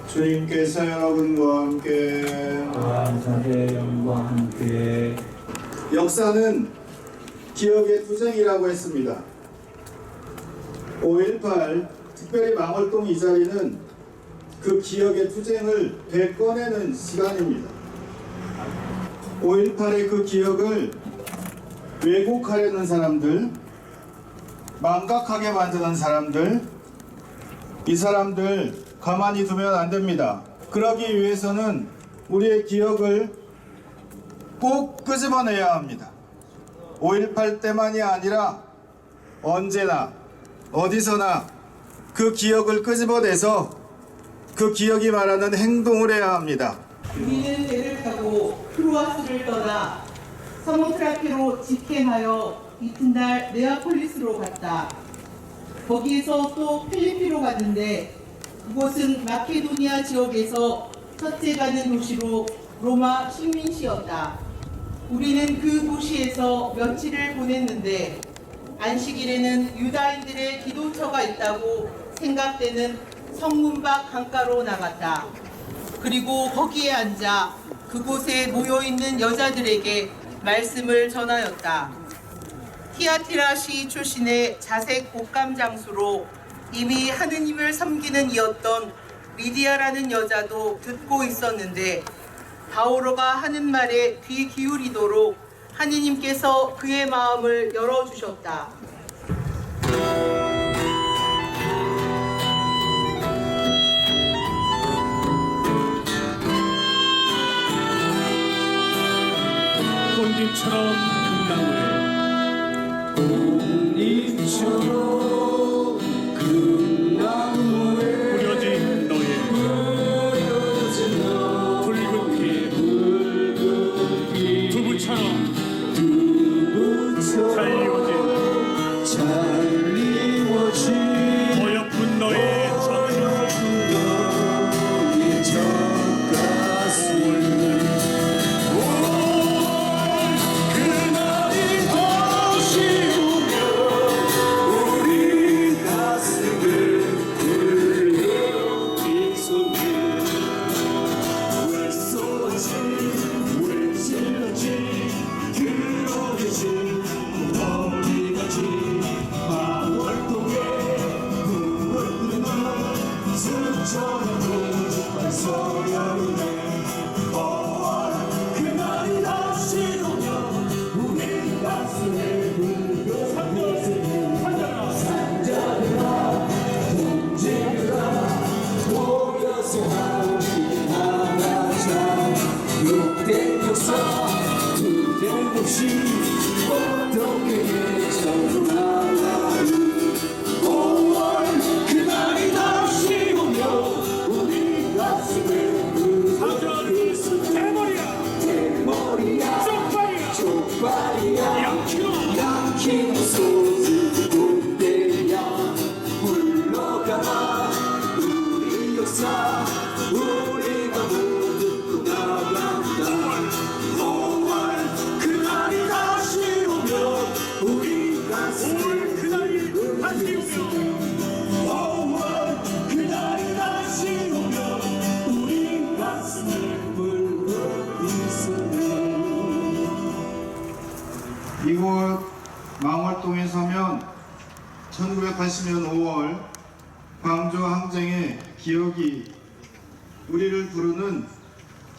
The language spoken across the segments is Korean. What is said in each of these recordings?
주님께서 여러분과 함께 영과 함께 역사는 기억의 투쟁이라고 했습니다. 5.18 특별히 망월동 이 자리는 그 기억의 투쟁을 되꺼내는 시간입니다. 5.18의 그 기억을 왜곡하려는 사람들, 망각하게 만드는 사람들, 이 사람들 가만히 두면 안 됩니다. 그러기 위해서는 우리의 기억을 꼭 끄집어내야 합니다. 5.18 때만이 아니라 언제나 어디서나 그 기억을 끄집어내서 그 기억이 말하는 행동을 해야 합니다. 우리는 배를 타고 크루아스를 떠나 사모트라케로 직행하여 이튿날 네아폴리스로 갔다. 거기에서 또 필리피로 갔는데 그곳은 마케도니아 지역에서 첫째 가는 도시로 로마 식민시였다. 우리는 그 도시에서 며칠을 보냈는데 안식일에는 유다인들의 기도처가 있다고 생각되는 성문 밖 강가로 나갔다. 그리고 거기에 앉아 그곳에 모여있는 여자들에게 말씀을 전하였다. 티아티라 시 출신의 자색 곶감 장수로 이미 하느님을 섬기는 이였던 리디아라는 여자도 듣고 있었는데 바오로가 하는 말에 귀 기울이도록 하느님께서 그의 마음을 열어주셨다. 꽃잎처럼 금나무에 뿌려진 너의 붉은 피 두부처럼 잘리워진 어여쁜 너의 이곳 망월동에 서면 1980년 5월 광주 항쟁의 기억이 우리를 부르는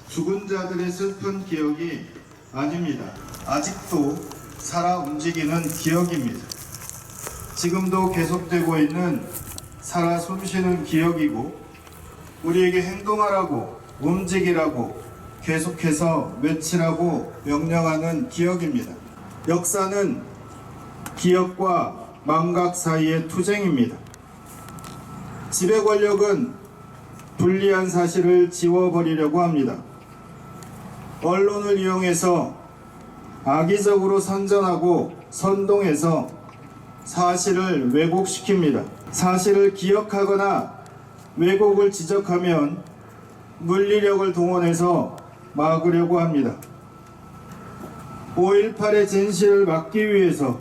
죽은 자들의 슬픈 기억이 아닙니다. 아직도 살아 움직이는 기억입니다. 지금도 계속되고 있는 살아 숨쉬는 기억이고 우리에게 행동하라고 움직이라고 계속해서 외치라고 명령하는 기억입니다. 역사는 기억과 망각 사이의 투쟁입니다. 지배 권력은 불리한 사실을 지워버리려고 합니다. 언론을 이용해서 악의적으로 선전하고 선동해서 사실을 왜곡시킵니다. 사실을 기억하거나 왜곡을 지적하면 물리력을 동원해서 막으려고 합니다. 5.18의 진실을 막기 위해서,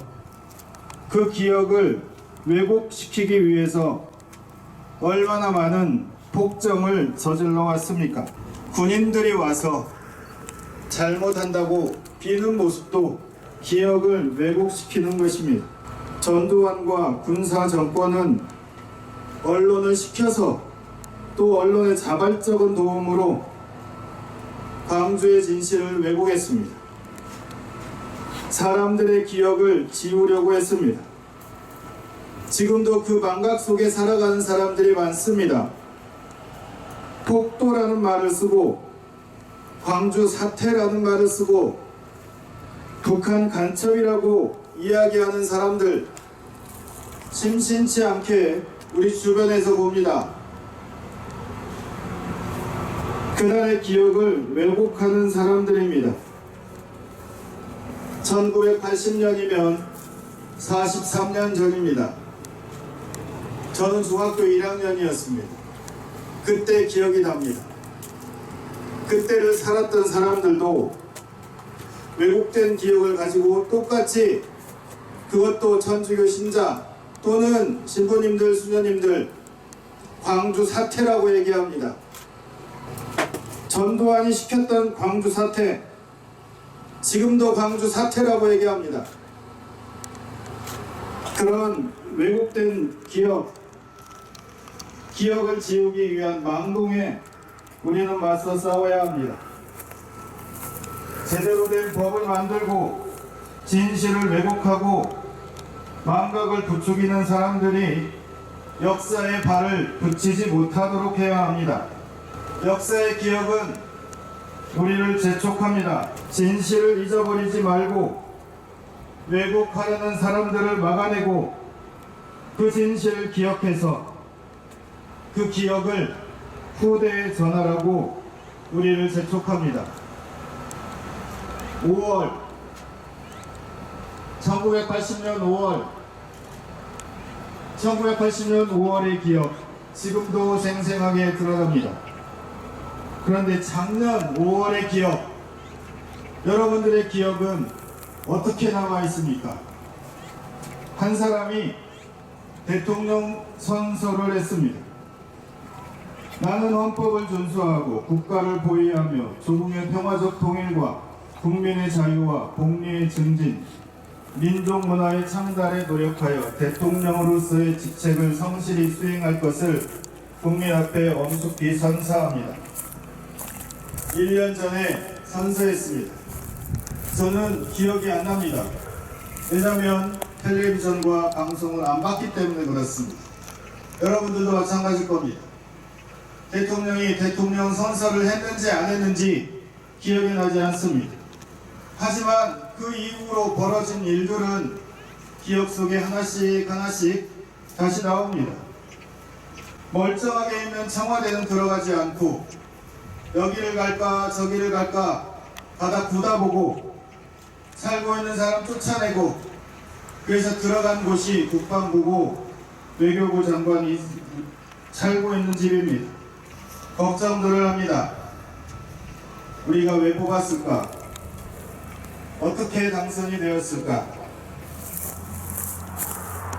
그 기억을 왜곡시키기 위해서 얼마나 많은 폭정을 저질러 왔습니까? 군인들이 와서 잘못한다고 비는 모습도 기억을 왜곡시키는 것입니다. 전두환과 군사 정권은 언론을 시켜서, 또 언론의 자발적인 도움으로 광주의 진실을 왜곡했습니다. 사람들의 기억을 지우려고 했습니다. 지금도 그 망각 속에 살아가는 사람들이 많습니다. 폭도라는 말을 쓰고, 광주 사태라는 말을 쓰고, 북한 간첩이라고 이야기하는 사람들, 심심치 않게 우리 주변에서 봅니다. 그날의 기억을 왜곡하는 사람들입니다. 1980년이면 43년 전입니다. 저는 중학교 1학년이었습니다. 그때 기억이 납니다. 그때를 살았던 사람들도 왜곡된 기억을 가지고 똑같이, 그것도 천주교 신자 또는 신부님들, 수녀님들, 광주 사태라고 얘기합니다. 전두환이 시켰던 광주 사태, 지금도 광주 사태라고 얘기합니다. 그런 왜곡된 기억을 지우기 위한 망동에 우리는 맞서 싸워야 합니다. 제대로 된 법을 만들고 진실을 왜곡하고 망각을 부추기는 사람들이 역사에 발을 붙이지 못하도록 해야 합니다. 역사의 기억은 우리를 재촉합니다. 진실을 잊어버리지 말고 왜곡하려는 사람들을 막아내고, 그 진실을 기억해서 그 기억을 후대에 전하라고 우리를 재촉합니다. 1980년 5월의 기억, 지금도 생생하게 드러납니다. 그런데 작년 5월의 기억, 여러분들의 기억은 어떻게 남아 있습니까? 한 사람이 대통령 선서를 했습니다. 나는 헌법을 준수하고 국가를 보위하며 조국의 평화적 통일과 국민의 자유와 복리의 증진, 민족 문화의 창달에 노력하여 대통령으로서의 직책을 성실히 수행할 것을 국민 앞에 엄숙히 선사합니다. 1년 전에 선서했습니다. 저는 기억이 안 납니다. 왜냐하면 텔레비전과 방송을 안 봤기 때문에 그렇습니다. 여러분들도 마찬가지일 겁니다. 대통령이 대통령 선서를 했는지 안 했는지 기억이 나지 않습니다. 하지만 그 이후로 벌어진 일들은 기억 속에 하나씩 다시 나옵니다. 멀쩡하게 있는 청와대는 들어가지 않고 여기를 갈까 저기를 갈까 가다 굳어보고, 살고 있는 사람 쫓아내고, 그래서 들어간 곳이 국방부고 외교부 장관이 살고 있는 집입니다. 걱정들을 합니다. 우리가 왜 뽑았을까? 어떻게 당선이 되었을까?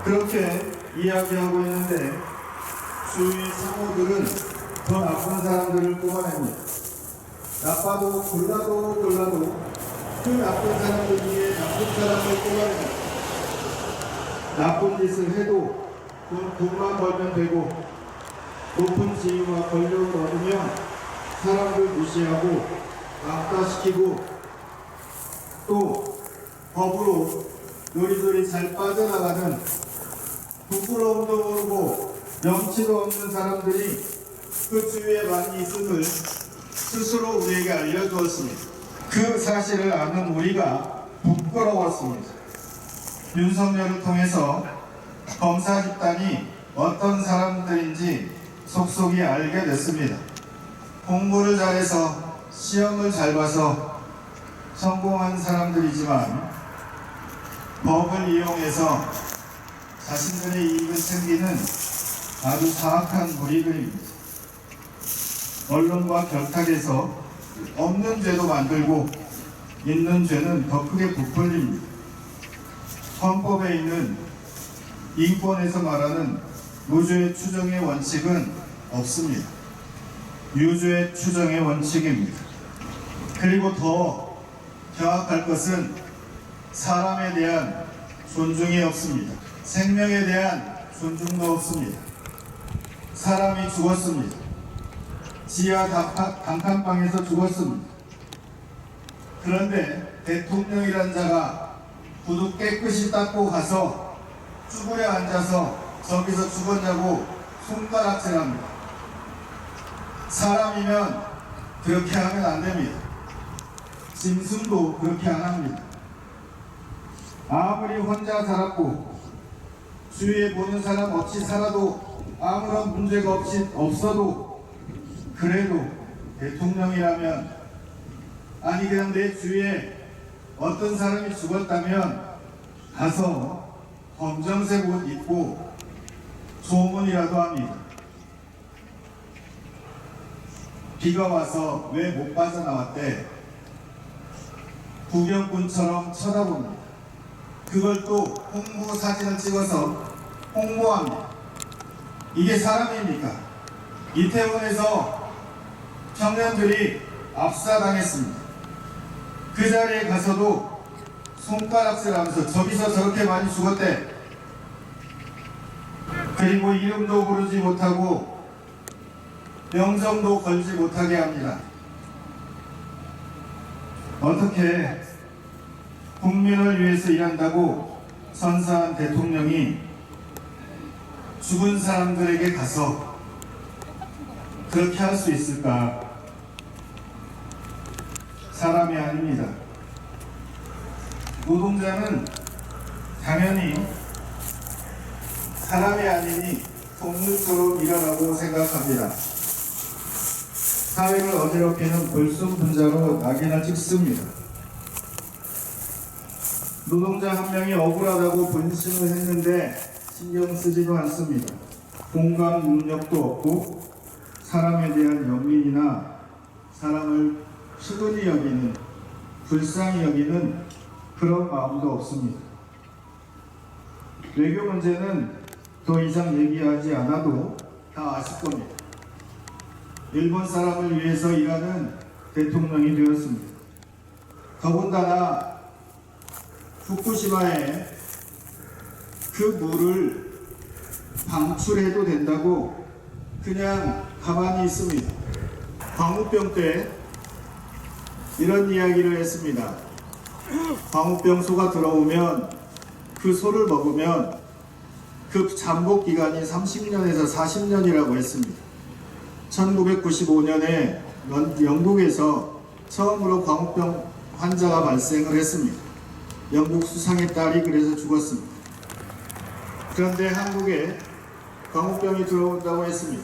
그렇게 이야기하고 있는데 주위 상호들은 더 나쁜 사람들을 뽑아냅니다. 나빠도 골라도 그 나쁜 사람들 중에 나쁜 사람을 뽑아냅니다. 나쁜 짓을 해도 돈만 벌면 되고, 높은 지위와 권력을 얻으면 사람들 무시하고 악화시키고, 또 법으로 요리조리 잘 빠져나가는 부끄러움도 모르고 염치도 없는 사람들이 그 주위에 많이 있음을 스스로 우리에게 알려주었습니다. 그 사실을 아는 우리가 부끄러웠습니다. 윤석열을 통해서 검사 집단이 어떤 사람들인지 속속이 알게 됐습니다. 공부를 잘해서 시험을 잘 봐서 성공한 사람들이지만 법을 이용해서 자신들의 이익을 챙기는 아주 사악한 무리들입니다. 언론과 결탁해서 없는 죄도 만들고 있는 죄는 더 크게 부풀립니다. 헌법에 있는 인권에서 말하는 무죄 추정의 원칙은 없습니다. 유죄 추정의 원칙입니다. 그리고 더 경악할 것은 사람에 대한 존중이 없습니다. 생명에 대한 존중도 없습니다. 사람이 죽었습니다. 지하 단칸방에서 죽었습니다. 그런데 대통령이란 자가 구두 깨끗이 닦고 가서 쭈그려 앉아서 저기서 죽었냐고 손가락질합니다. 사람이면 그렇게 하면 안 됩니다. 짐승도 그렇게 안 합니다. 아무리 혼자 살았고 주위에 보는 사람 없이 살아도 아무런 문제가 없어도 그래도 대통령이라면 아니 그냥 내 주위에 어떤 사람이 죽었다면 가서 검정색 옷 입고 소문이라도 합니다. 비가 와서 왜 못 빠져나왔대? 구경꾼처럼 쳐다봅니다. 그걸 또 홍보 사진을 찍어서 홍보합니다. 이게 사람입니까? 이태원에서 청년들이 압사당했습니다. 그 자리에 가서도 손가락질하면서 저기서 저렇게 많이 죽었대. 그리고 이름도 부르지 못하고 명성도 걸지 못하게 합니다. 어떻게 국민을 위해서 일한다고 선사한 대통령이 죽은 사람들에게 가서 그렇게 할 수 있을까? 사람이 아닙니다. 노동자는 당연히 사람이 아니니 동물처럼 일어나고 생각합니다. 사회를 어지럽히는 불순분자로 낙인을 찍습니다. 노동자 한 명이 억울하다고 분신을 했는데 신경 쓰지도 않습니다. 공감 능력도 없고 사람에 대한 연민이나 사람을 측은히 여기는, 불쌍히 여기는 그런 마음도 없습니다. 외교 문제는 더 이상 얘기하지 않아도 다 아실 겁니다. 일본 사람을 위해서 일하는 대통령이 되었습니다. 더군다나 후쿠시마에 그 물을 방출해도 된다고 그냥 가만히 있습니다. 광우병 때 이런 이야기를 했습니다. 광우병 소가 들어오면 그 소를 먹으면 그 잠복 기간이 30년에서 40년이라고 했습니다. 1995년에 영국에서 처음으로 광우병 환자가 발생을 했습니다. 영국 수상의 딸이 그래서 죽었습니다. 그런데 한국에 광우병이 들어온다고 했습니다.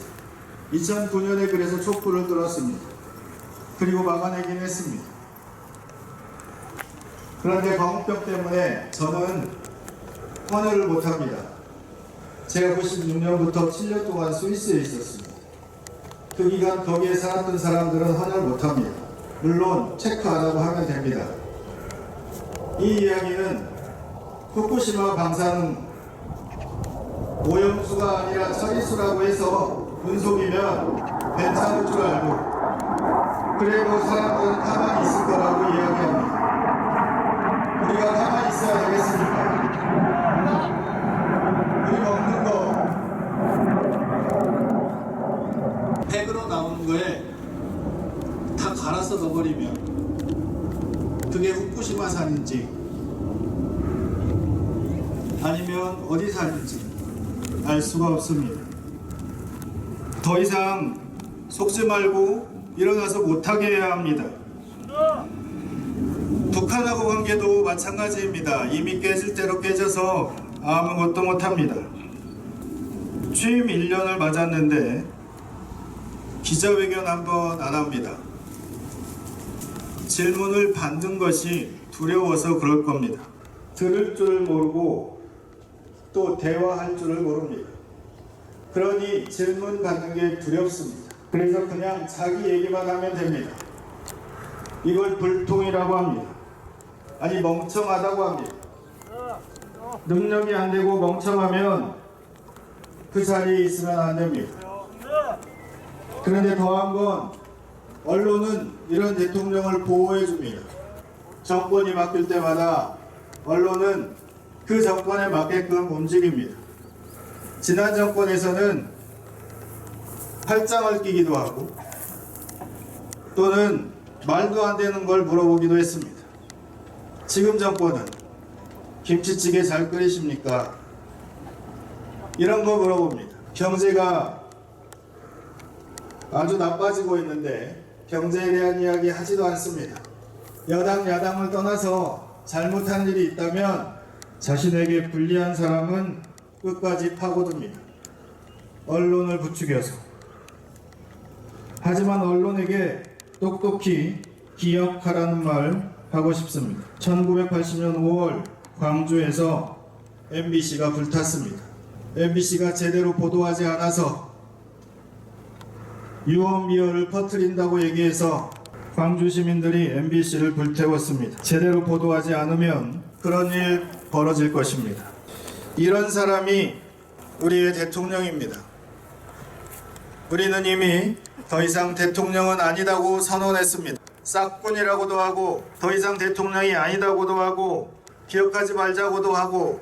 2009년에 그래서 촛불을 들었습니다. 그리고 막아내긴 했습니다. 그런데 광우병 때문에 저는 헌혈을 못합니다. 제가 96년부터 7년 동안 스위스에 있었습니다. 그 기간 거기에 살았던 사람들은 헌혈 못합니다. 물론 체크 안 하고 하면 됩니다. 이 이야기는 후쿠시마 방사능 오염수가 아니라 처리수라고 해서 분속이면 괜찮을 줄 알고 그리고 사람들은 가만히 있을 거라고 이야기합니다. 우리가 가만히 있어야 되겠습니까? 우리 먹는 거 팩으로 나오는 거에 다 갈아서 넣어버리면 그게 후쿠시마산인지 아니면 어디 산인지 알 수가 없습니다. 더 이상 속지 말고 일어나서 못하게 해야 합니다. 북한하고 관계도 마찬가지입니다. 이미 깨질 대로 깨져서 아무것도 못합니다. 취임 1년을 맞았는데 기자회견 한번 안 합니다. 질문을 받는 것이 두려워서 그럴 겁니다. 들을 줄 모르고 또 대화할 줄을 모릅니다. 그러니 질문 받는 게 두렵습니다. 그래서 그냥 자기 얘기만 하면 됩니다. 이걸 불통이라고 합니다. 아니 멍청하다고 합니다. 능력이 안 되고 멍청하면 그 자리에 있으면 안 됩니다. 그런데 더한 건 언론은 이런 대통령을 보호해 줍니다. 정권이 바뀔 때마다 언론은 그 정권에 맞게끔 움직입니다. 지난 정권에서는 팔짱을 끼기도 하고 또는 말도 안 되는 걸 물어보기도 했습니다. 지금 정권은 김치찌개 잘 끓이십니까? 이런 거 물어봅니다. 경제가 아주 나빠지고 있는데 경제에 대한 이야기 하지도 않습니다. 여당 야당을 떠나서 잘못한 일이 있다면 자신에게 불리한 사람은 끝까지 파고듭니다. 언론을 부추겨서. 하지만 언론에게 똑똑히 기억하라는 말 하고 싶습니다. 1980년 5월 광주에서 MBC가 불탔습니다. MBC가 제대로 보도하지 않아서 유언비어를 퍼뜨린다고 얘기해서 광주 시민들이 MBC를 불태웠습니다. 제대로 보도하지 않으면 그런 일 벌어질 것입니다. 이런 사람이 우리의 대통령입니다. 우리는 이미 더 이상 대통령은 아니다고 선언했습니다. 싹군이라고도 하고 더 이상 대통령이 아니다고도 하고 기억하지 말자고도 하고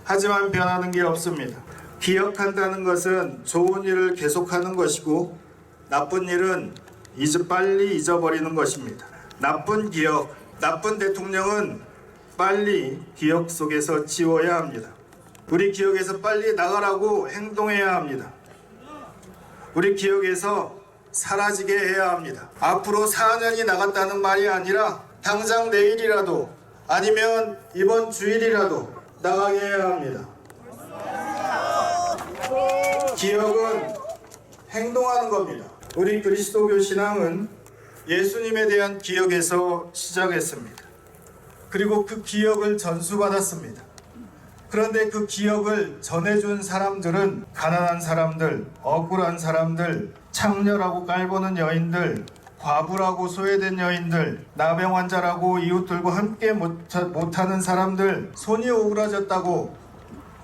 하지만 변하는 게 없습니다. 기억한다는 것은 좋은 일을 계속하는 것이고 나쁜 일은 빨리 잊어버리는 것입니다. 나쁜 기억, 나쁜 대통령은 빨리 기억 속에서 지워야 합니다. 우리 기억에서 빨리 나가라고 행동해야 합니다. 우리 기억에서 사라지게 해야 합니다. 앞으로 4년이 나갔다는 말이 아니라 당장 내일이라도 아니면 이번 주일이라도 나가게 해야 합니다. 기억은 행동하는 겁니다. 우리 그리스도교 신앙은 예수님에 대한 기억에서 시작했습니다. 그리고 그 기억을 전수받았습니다. 그런데 그 기억을 전해준 사람들은 가난한 사람들, 억울한 사람들, 창녀라고 깔보는 여인들, 과부라고 소외된 여인들, 나병 환자라고 이웃들과 함께 못하는 사람들, 손이 오그라졌다고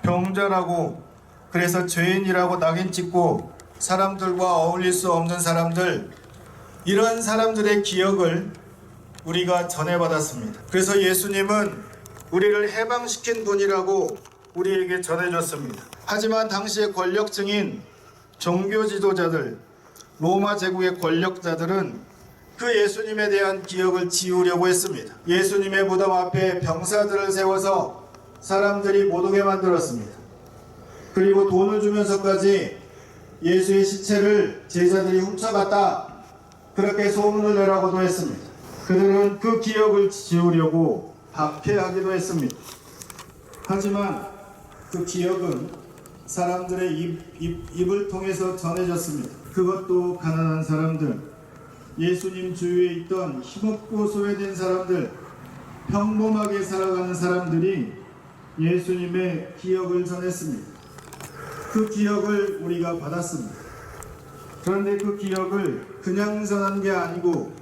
병자라고 그래서 죄인이라고 낙인 찍고 사람들과 어울릴 수 없는 사람들, 이런 사람들의 기억을 우리가 전해받았습니다. 그래서 예수님은 우리를 해방시킨 분이라고 우리에게 전해줬습니다. 하지만 당시의 권력층인 종교 지도자들, 로마 제국의 권력자들은 그 예수님에 대한 기억을 지우려고 했습니다. 예수님의 무덤 앞에 병사들을 세워서 사람들이 못 오게 만들었습니다. 그리고 돈을 주면서까지 예수의 시체를 제자들이 훔쳐갔다, 그렇게 소문을 내라고도 했습니다. 그들은 그 기억을 지우려고 박해하기도 했습니다. 하지만 그 기억은 사람들의 입을 통해서 전해졌습니다. 그것도 가난한 사람들, 예수님 주위에 있던 힘없고 소외된 사람들, 평범하게 살아가는 사람들이 예수님의 기억을 전했습니다. 그 기억을 우리가 받았습니다. 그런데 그 기억을 그냥 전한 게 아니고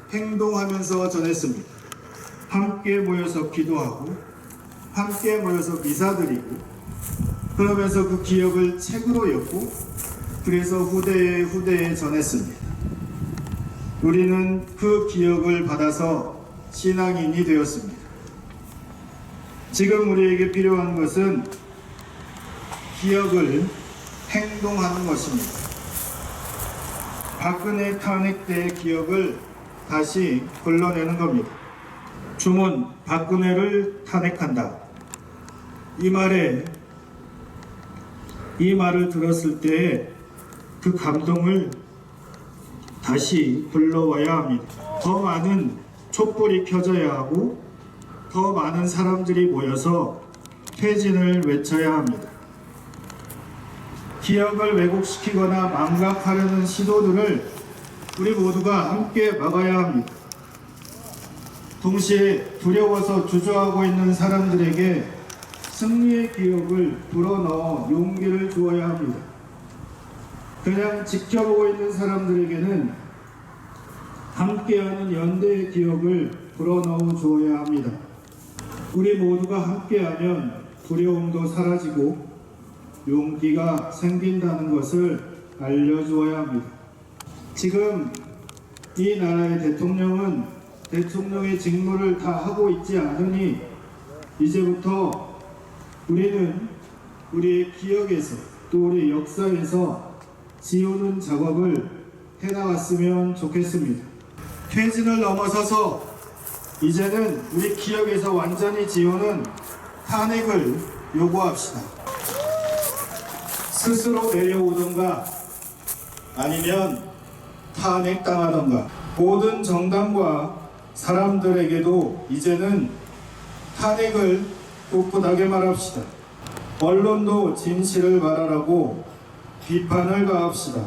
행동하면서 전했습니다. 함께 모여서 기도하고 함께 모여서 미사드리고 그러면서 그 기억을 책으로 엮고 그래서 후대에 전했습니다. 우리는 그 기억을 받아서 신앙인이 되었습니다. 지금 우리에게 필요한 것은 기억을 행동하는 것입니다. 박근혜 탄핵 때의 기억을 다시 불러내는 겁니다. 주문, 박근혜를 탄핵한다. 이 말을 들었을 때 그 감동을 다시 불러와야 합니다. 더 많은 촛불이 켜져야 하고 더 많은 사람들이 모여서 퇴진을 외쳐야 합니다. 기억을 왜곡시키거나 망각하려는 시도들을 우리 모두가 함께 막아야 합니다. 동시에 두려워서 주저하고 있는 사람들에게 승리의 기억을 불어넣어 용기를 주어야 합니다. 그냥 지켜보고 있는 사람들에게는 함께하는 연대의 기억을 불어넣어 주어야 합니다. 우리 모두가 함께하면 두려움도 사라지고 용기가 생긴다는 것을 알려주어야 합니다. 지금 이 나라의 대통령은 대통령의 직무를 다 하고 있지 않으니 이제부터 우리는 우리의 기억에서 또 우리 역사에서 지우는 작업을 해나갔으면 좋겠습니다. 퇴진을 넘어서서 이제는 우리 기억에서 완전히 지우는 탄핵을 요구합시다. 스스로 내려오던가 아니면 탄핵당하던가 모든 정당과 사람들에게도 이제는 탄핵을 꿋꿋하게 말합시다. 언론도 진실을 말하라고 비판을 가합시다.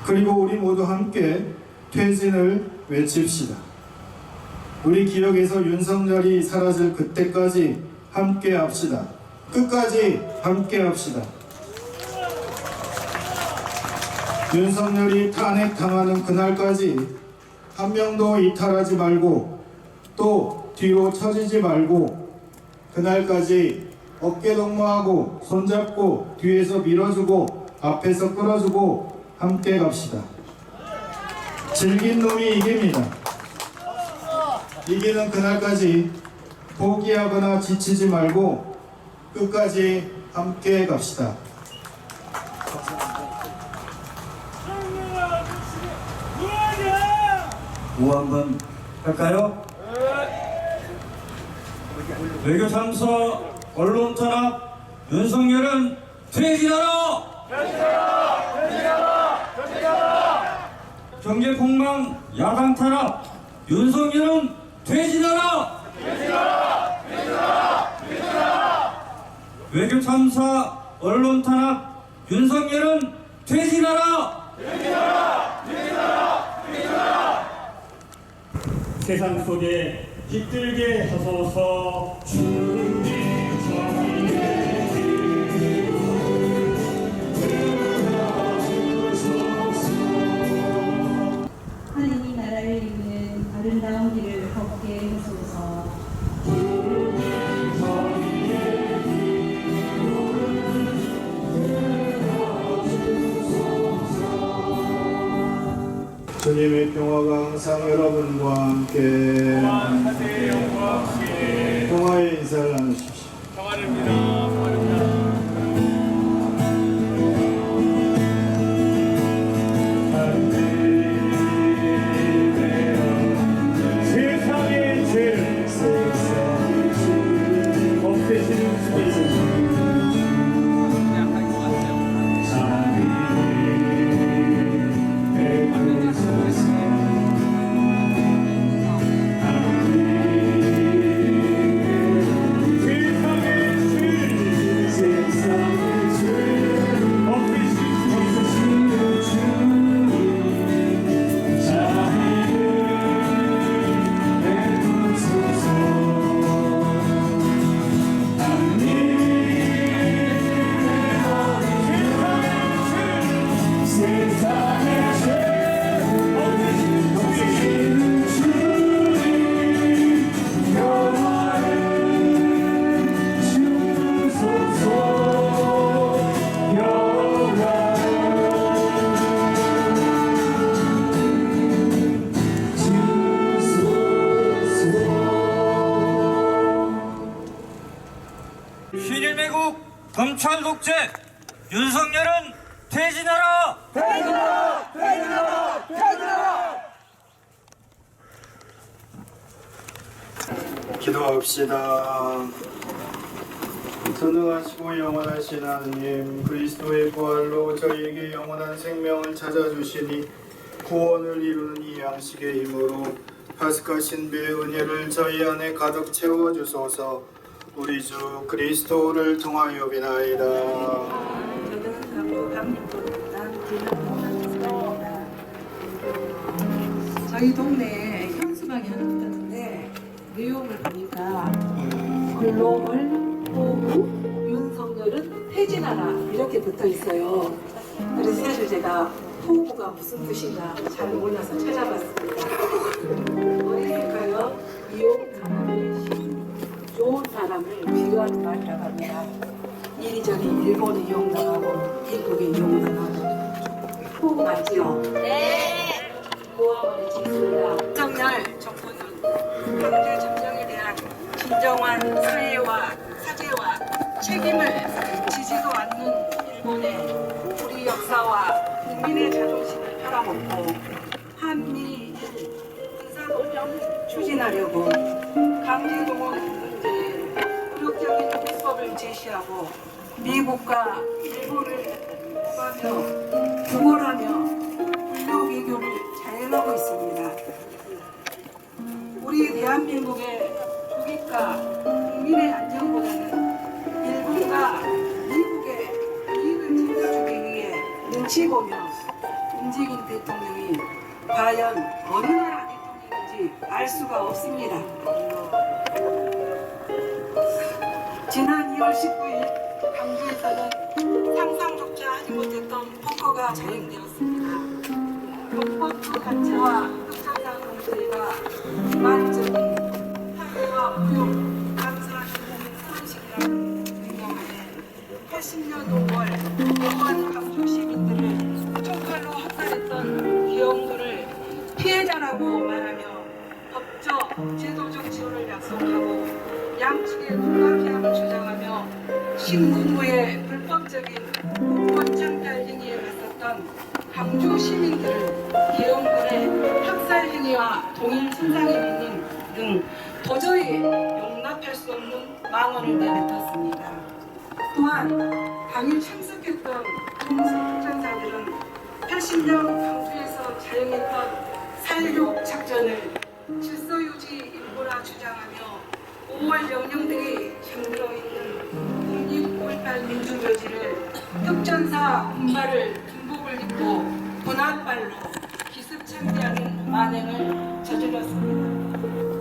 그리고 우리 모두 함께 퇴진을 외칩시다. 우리 기억에서 윤석열이 사라질 그때까지 함께 합시다. 끝까지 함께 합시다. 윤석열이 탄핵당하는 그날까지 한 명도 이탈하지 말고 또 뒤로 처지지 말고 그날까지 어깨동무하고 손잡고 뒤에서 밀어주고 앞에서 끌어주고 함께 갑시다. 질긴 놈이 이깁니다. 이기는 그날까지 포기하거나 지치지 말고 끝까지 함께 갑시다. 뭐 한번 할까요? 외교 참사 언론 탄압 윤석열은 퇴진하라! 경제 폭망 야당 탄압 윤석열은 퇴진하라! 외교 참사 언론 탄압 윤석열은 퇴진하라! 세상 속에 깃들게 하소서. 주님 정의의 하느님 나라를 이루는 아름다운 길을 걷게 하소서. 주님의 평화가 항상 여러분과 함께 평화의 인사를 나누십시오. 세상의 죄를 없애시는 주님. 신일매국 검찰 독재 윤석열은 퇴진하라! 기도합시다. 전능하시고 영원하신 하느님, 그리스도의 부활로 저희에게 영원한 생명을 찾아주시니 구원을 이루는 이 양식의 힘으로 파스카 신비의 은혜를 저희 안에 가득 채워주소서. 우리 주 그리스도를 통하여 비나이다. 교도하고 강림보다 기능입니다. 저희 동네에 향수방이 글로벌 호우, 윤석열은 퇴진하라 이렇게 붙어 있어요. 그래서 사실 제가 호우가 무슨 뜻인가 잘 몰라서 찾아봤습니다. 어디일까요? 이용 사람의 신, 좋은 사람을 비유하는 말이라고 합니다. 이리저리 일본에 이용당하고 미국에 이용당하고 호우 맞지요? 네. 고아원에 있습니다. 윤석열 정부는 경제 점령에 대한 진정한 사회와 사죄와 책임을 지지도 않는 일본에 우리 역사와 국민의 자존심을 팔아먹고 한미 군사동맹을 추진하려고 강제동원 문제에 굴욕적인 해법을 제시하고 미국과 일본을 구걸하며 불교개교를 자행하고 있습니다. 우리 대한민국의 국익과 국민의 안전보다는 일본과 미국의 이익을 챙겨주기 위해 눈치 보며 움직인 대통령이 과연 어느 나라 대통령인지 알 수가 없습니다. 지난 2월 19일 광주에서는 상상조차 하지 못했던 폭거가 자행되었습니다. 헌법부 단체와 흑장사 공제가 비만적인 사회와 무용, 감사, 서울시라는 유명하에 80년 5월 일반 광주 시민들을 총칼로 학살했던 기영도를 피해자라고 말하며 법적, 제도적 지원을 약속하고 양측의 불가피함을 주장하며 신문부의 불법적인 공권 창탈 행위에 맞섰던 광주 시민들을 기영군의 학살 행위와 동일 손상에 있는 등 도저히 용납할 수 없는 망언을 내뱉었습니다. 또한 당일 참석했던 공수특전사들은 80년 광주에서 자행했던 살육 작전을 질서유지 일부라 주장하며 5월 명령들이 잠들어 있는 국립 5.18 민주묘지를 특전사 군발을 군복을 입고 분합발로 기습 참배하는 만행을 저질렀습니다.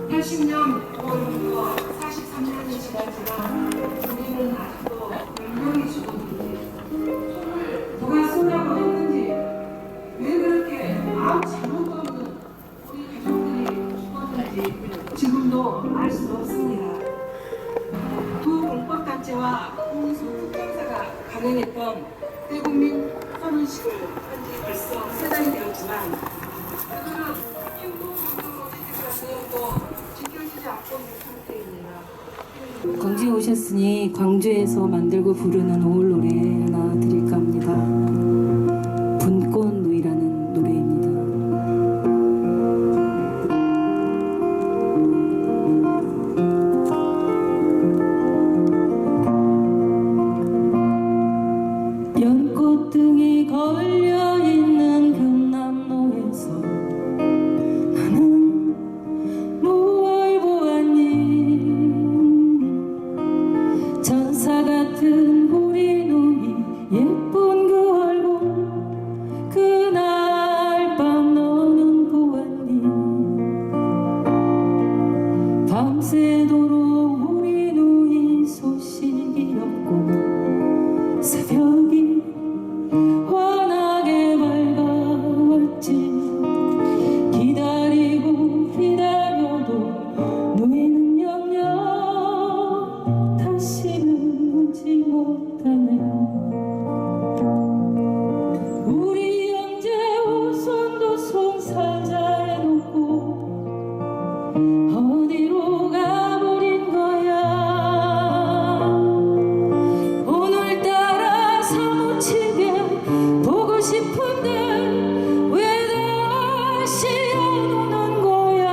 80년 5월부터 43년이 지났지만 우리는 아직도 몇 명이 죽었는지 총을 누가 쏘라고 했는지 왜 그렇게 아무 잘못도 없는 우리 가족들이 죽었는지 지금도 알 수 없습니다. 두 공법단체와 공수특전사가 강행했던 대국민 선언식을 한지 벌써 3달이 되었지만 그들은 행동으로 지켜지고 지켜지지 않고 있는 상태입니다. 광주에 오셨으니 광주에서 만들고 부르는 5월 노래 하나 드릴까 합니다. 분꽃누이라는 노래입니다. 연꽃 등이 걸려있는 금남로에서 나는 무얼 보았니. 전사 같은 우리 누이 예쁜 그 얼굴 그날 밤 너는 보았니. 밤새도록 우리 누이 소식이 없고 새벽이 환하게 밝아왔지. 기다리고 기다려도 누이는 영영 다시는 오지 못하네. 우리 형제 후손도 손살자에 놓고 어디로 가버린 거야. 오늘따라 사무치게 보고 싶은데 왜 다시 안 오는 거야.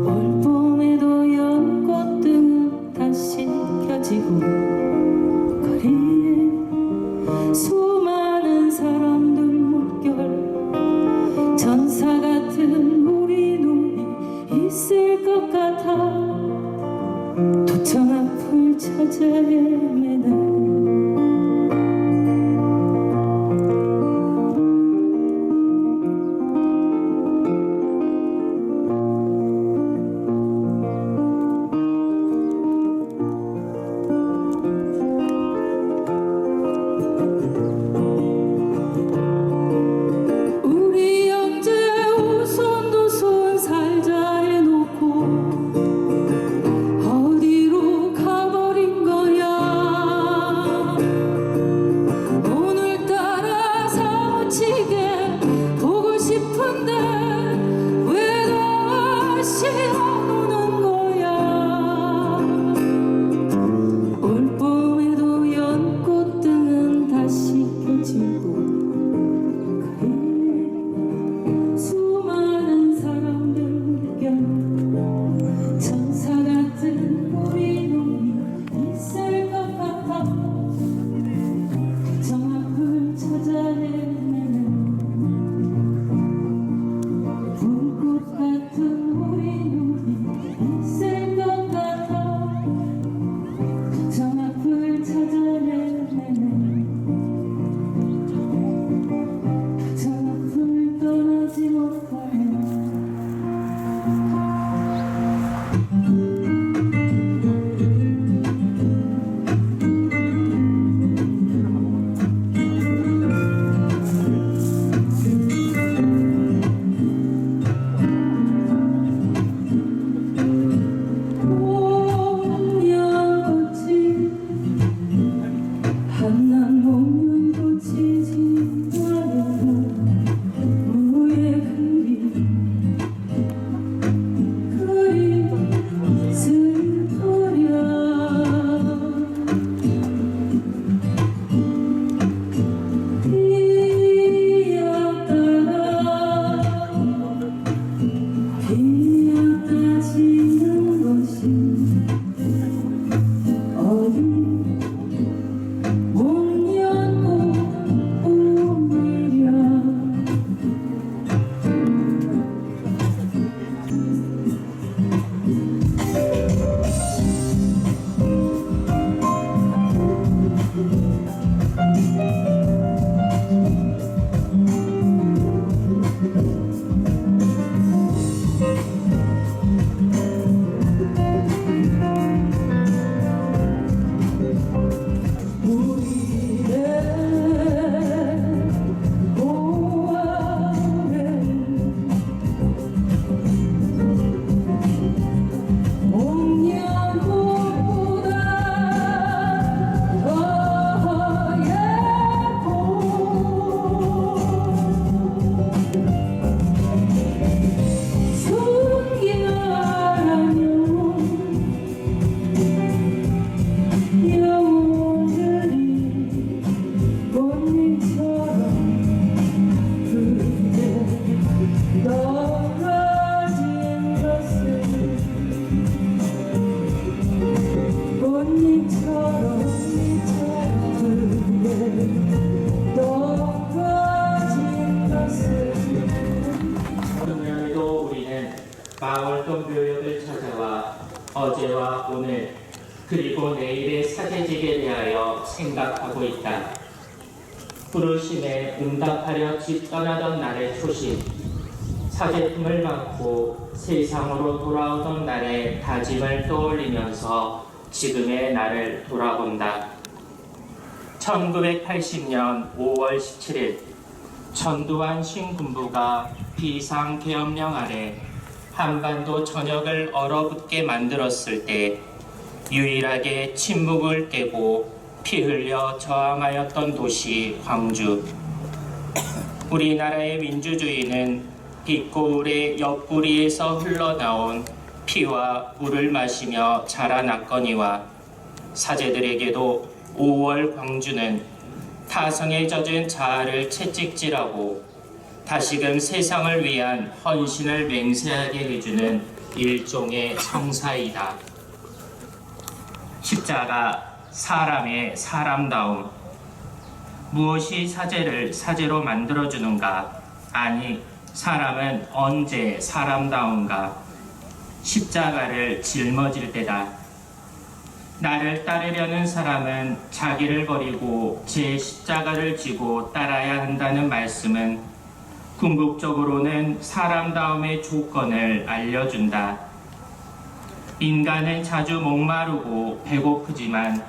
올봄에도 연꽃등은 다시 켜지고 거리에 수많은 사람들 물결. 전사 같은 우리 누이 있을 것 같아. 도청 앞을 찾아 헤매네. 같은 우리 눈이 있을 것 같아 정 앞을 찾아내네 정 앞을 떠나지 못하네 한난 목련 꽃이 지나요 무의 그리 슬퍼려 피었다 지는 것이 어디 오늘도 우리는 마을동 묘역을 찾아와 어제와 오늘 그리고 내일의 사제직에 대하여 생각하고 있다. 부르심에 응답하려 집 떠나던 날의 초심, 사제품을 맡고 세상으로 돌아오던 날의 다짐을 떠올리면서 지금의 나를 돌아본다. 1980년 5월 17일 전두환 신군부가 비상계엄령 아래 한반도 전역을 얼어붙게 만들었을 때 유일하게 침묵을 깨고 피 흘려 저항하였던 도시 광주. 우리나라의 민주주의는 빗고울의 옆구리에서 흘러나온 피와 물을 마시며 자라났거니와 사제들에게도 5월 광주는 타성에 젖은 자아를 채찍질하고 다시금 세상을 위한 헌신을 맹세하게 해주는 일종의 성사이다. 십자가, 사람의 사람다움. 무엇이 사제를 사제로 만들어주는가? 아니, 사람은 언제 사람다운가? 십자가를 짊어질 때다. 나를 따르려는 사람은 자기를 버리고 제 십자가를 지고 따라야 한다는 말씀은 궁극적으로는 사람다움의 조건을 알려준다. 인간은 자주 목마르고 배고프지만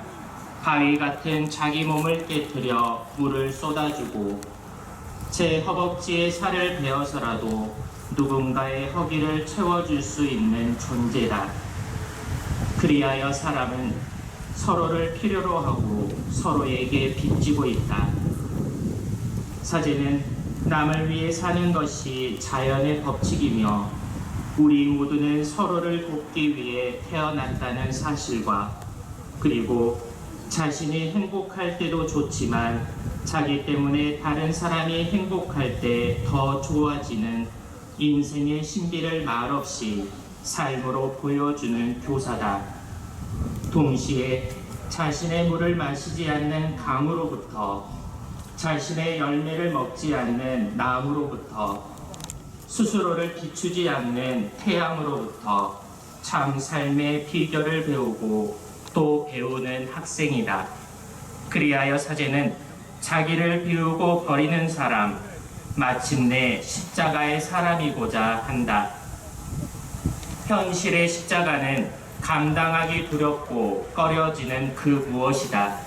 바위 같은 자기 몸을 깨뜨려 물을 쏟아주고 제 허벅지에 살을 베어서라도 누군가의 허기를 채워줄 수 있는 존재다. 그리하여 사람은 서로를 필요로 하고 서로에게 빚지고 있다. 사제는 남을 위해 사는 것이 자연의 법칙이며 우리 모두는 서로를 돕기 위해 태어났다는 사실과 그리고 자신이 행복할 때도 좋지만 자기 때문에 다른 사람이 행복할 때 더 좋아지는 인생의 신비를 말없이 삶으로 보여주는 교사다. 동시에 자신의 물을 마시지 않는 강으로부터 자신의 열매를 먹지 않는 나무로부터 스스로를 비추지 않는 태양으로부터 참 삶의 비결을 배우고 또 배우는 학생이다. 그리하여 사제는 자기를 비우고 버리는 사람, 마침내 십자가의 사람이고자 한다. 현실의 십자가는 감당하기 두렵고 꺼려지는 그 무엇이다.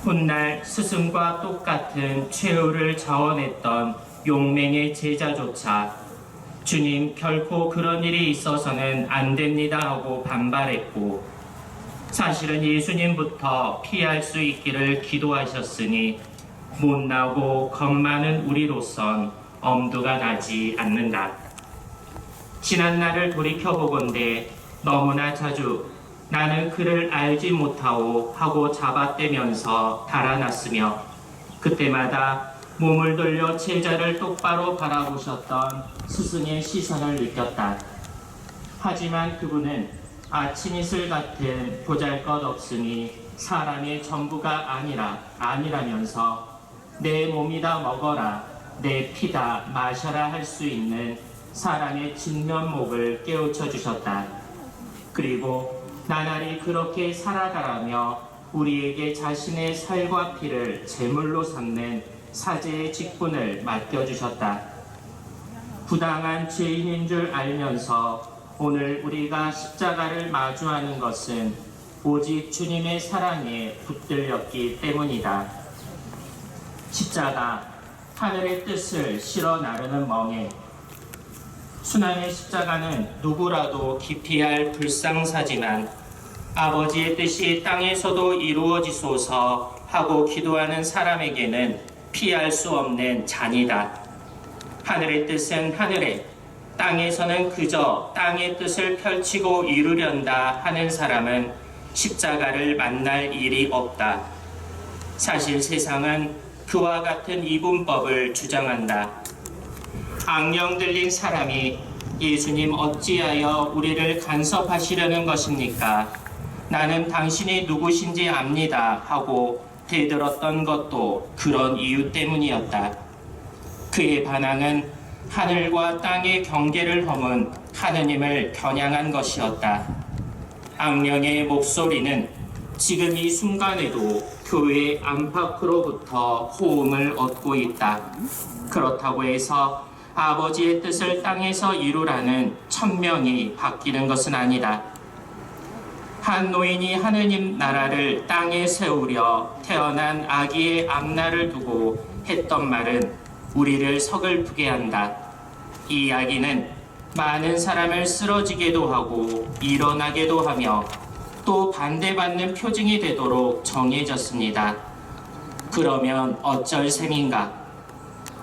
훗날 스승과 똑같은 최후를 자원했던 용맹의 제자조차 주님 결코 그런 일이 있어서는 안 됩니다 하고 반발했고, 사실은 예수님부터 피할 수 있기를 기도하셨으니 못나고 겁 많은 우리로선 엄두가 나지 않는다. 지난 날을 돌이켜보건대 너무나 자주 나는 그를 알지 못하오 하고 잡아떼면서 달아났으며, 그때마다 몸을 돌려 제자를 똑바로 바라보셨던 스승의 시선을 느꼈다. 하지만 그분은 아침 이슬 같은 보잘것없으니 사람의 전부가 아니라면서 내 몸이다 먹어라, 내 피다 마셔라 할 수 있는 사람의 진면목을 깨우쳐 주셨다. 그리고 나날이 그렇게 살아가라며 우리에게 자신의 살과 피를 제물로 삼는 사제의 직분을 맡겨주셨다. 부당한 죄인인 줄 알면서 오늘 우리가 십자가를 마주하는 것은 오직 주님의 사랑에 붙들렸기 때문이다. 십자가, 하늘의 뜻을 실어 나르는 멍에. 순환의 십자가는 누구라도 기피할 불상사지만 아버지의 뜻이 땅에서도 이루어지소서 하고 기도하는 사람에게는 피할 수 없는 잔이다. 하늘의 뜻은 하늘에, 땅에서는 그저 땅의 뜻을 펼치고 이루련다 하는 사람은 십자가를 만날 일이 없다. 사실 세상은 그와 같은 이분법을 주장한다. 악령 들린 사람이 예수님 어찌하여 우리를 간섭하시려는 것입니까? 나는 당신이 누구신지 압니다 하고 대들었던 것도 그런 이유 때문이었다. 그의 반항은 하늘과 땅의 경계를 허문 하느님을 겨냥한 것이었다. 악령의 목소리는 지금 이 순간에도 교회 안팎으로부터 호응을 얻고 있다. 그렇다고 해서 아버지의 뜻을 땅에서 이루라는 천명이 바뀌는 것은 아니다. 한 노인이 하느님 나라를 땅에 세우려 태어난 아기의 앞날을 두고 했던 말은 우리를 서글프게 한다. 이 이야기는 많은 사람을 쓰러지게도 하고 일어나게도 하며 또 반대받는 표징이 되도록 정해졌습니다. 그러면 어쩔 셈인가?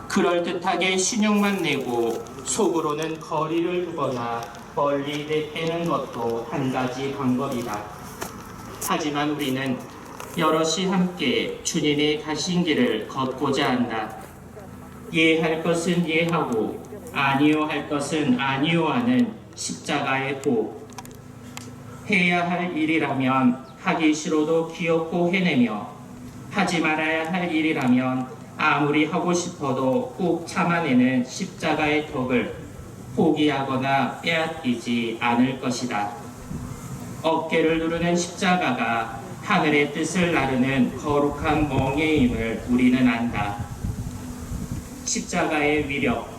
그럴듯하게 신용만 내고 속으로는 거리를 두거나 멀리 내빼는 것도 한 가지 방법이다. 하지만 우리는 여럿이 함께 주님의 가신 길을 걷고자 한다. 예할 것은 예하고 아니요 할 것은 아니요 하는 십자가의 복. 해야 할 일이라면 하기 싫어도 기어코 해내며 하지 말아야 할 일이라면 아무리 하고 싶어도 꾹 참아내는 십자가의 덕을 포기하거나 빼앗기지 않을 것이다. 어깨를 누르는 십자가가 하늘의 뜻을 나르는 거룩한 멍에임을 우리는 안다. 십자가의 위력.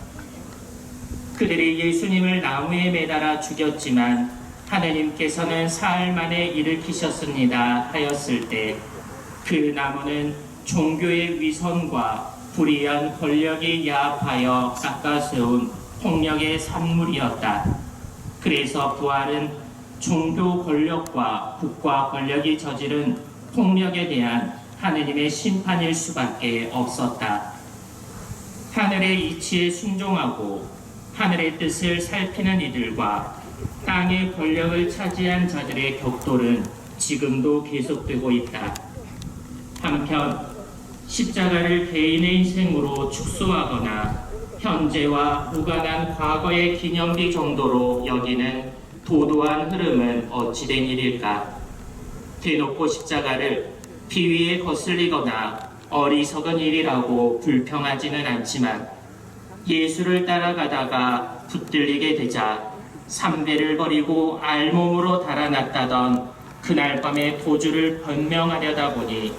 그들이 예수님을 나무에 매달아 죽였지만 하느님께서는 사흘 만에 일으키셨습니다 하였을 때 그 나무는 종교의 위선과 불의한 권력이 야합하여 깎아세운 폭력의 산물이었다. 그래서 부활은 종교 권력과 국가 권력이 저지른 폭력에 대한 하느님의 심판일 수밖에 없었다. 하늘의 이치에 순종하고 하늘의 뜻을 살피는 이들과 땅의 권력을 차지한 자들의 격돌은 지금도 계속되고 있다. 한편 십자가를 개인의 인생으로 축소하거나 현재와 무관한 과거의 기념비 정도로 여기는 도도한 흐름은 어찌된 일일까? 대놓고 십자가를 비위에 거슬리거나 어리석은 일이라고 불평하지는 않지만 예수를 따라가다가 붙들리게 되자 삼배를 버리고 알몸으로 달아났다던 그날 밤의 도주를 변명하려다 보니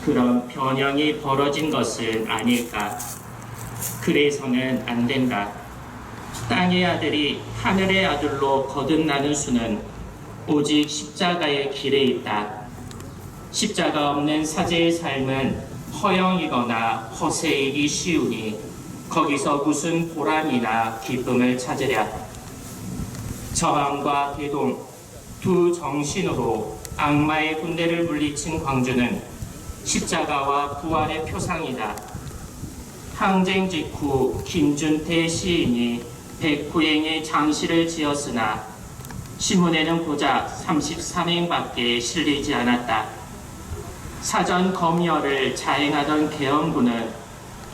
그런 변형이 벌어진 것은 아닐까. 그래서는 안 된다. 땅의 아들이 하늘의 아들로 거듭나는 수는 오직 십자가의 길에 있다. 십자가 없는 사제의 삶은 허영이거나 허세이기 쉬우니 거기서 무슨 보람이나 기쁨을 찾으랴. 저항과 대동 두 정신으로 악마의 군대를 물리친 광주는 십자가와 부활의 표상이다. 항쟁 직후 김준태 시인이 백후행의 장시를 지었으나 시문에는 고작 33행밖에 실리지 않았다. 사전 검열을 자행하던 계엄군은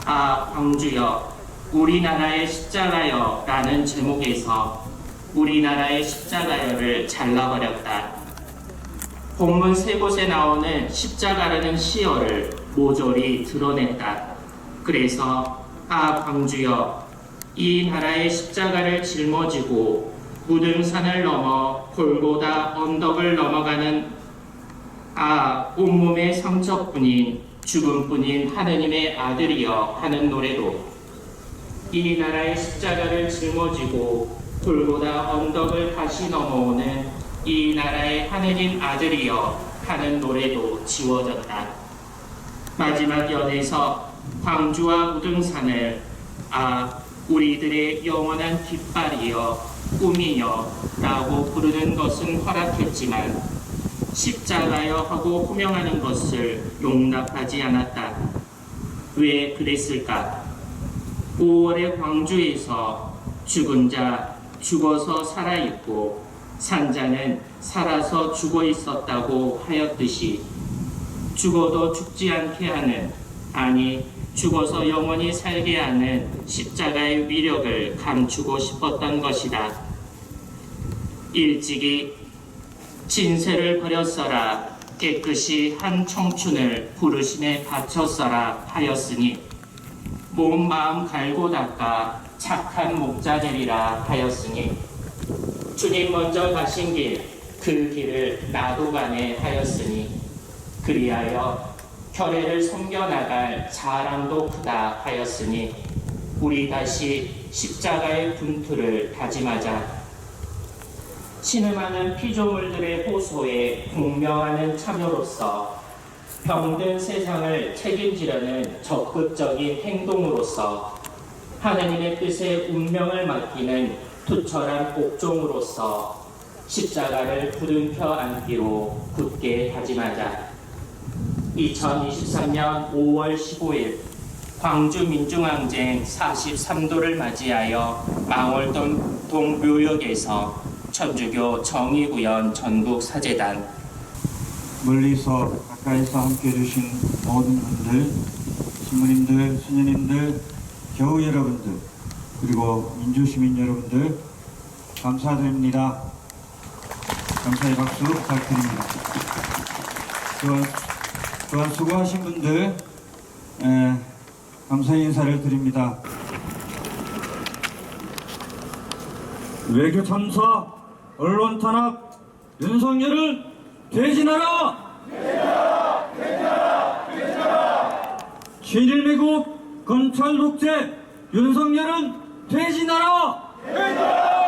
아 광주여 우리나라의 십자가여 라는 제목에서 우리나라의 십자가여를 잘라버렸다. 본문 세 곳에 나오는 십자가라는 시어를 모조리 드러냈다. 그래서 아 광주여 이 나라의 십자가를 짊어지고 무등산을 넘어 골고다 언덕을 넘어가는 아 온몸의 상처뿐인 죽음뿐인 하느님의 아들이여 하는 노래도 이 나라의 십자가를 짊어지고 골고다 언덕을 다시 넘어오는 이 나라의 하느님 아들이여 하는 노래도 지워졌다. 마지막 연에서 광주와 무등산을 아 우리들의 영원한 깃발이여 꿈이여 라고 부르는 것은 허락했지만 십자가여 하고 호명하는 것을 용납하지 않았다. 왜 그랬을까? 5월의 광주에서 죽은 자 죽어서 살아있고 산자는 살아서 죽어 있었다고 하였듯이 죽어도 죽지 않게 하는 아니 죽어서 영원히 살게 하는 십자가의 위력을 감추고 싶었던 것이다. 일찍이 진세를 버렸어라 깨끗이 한 청춘을 부르심에 바쳤어라 하였으니 몸 마음 갈고 닦아 착한 목자 되리라 하였으니 주님 먼저 가신 길 그 길을 나도 가네 하였으니 그리하여 결례를 섬겨나갈 자랑도 크다 하였으니 우리 다시 십자가의 분투를 다짐하자. 신음하는 피조물들의 호소에 공명하는 참여로서 병든 세상을 책임지려는 적극적인 행동으로서 하나님의 뜻에 운명을 맡기는 투철한 옥종으로서 십자가를 부둥켜 안기로 굳게 다짐하자. 2023년 5월 15일 광주 민중항쟁 43도를 맞이하여 망월동 묘역에서 천주교 정의구현 전국사재단 멀리서 가까이서 함께 해주신 모든 분들, 신부님들, 수녀님들, 교우 여러분들, 그리고 민주시민 여러분들 감사드립니다. 감사의 박수 부탁드립니다. 또한 수고하신 분들 감사의 인사를 드립니다. 외교 참사, 언론 탄압, 윤석열은 퇴진하라! 친일 미국 검찰 독재, 윤석열은 퇴진하라!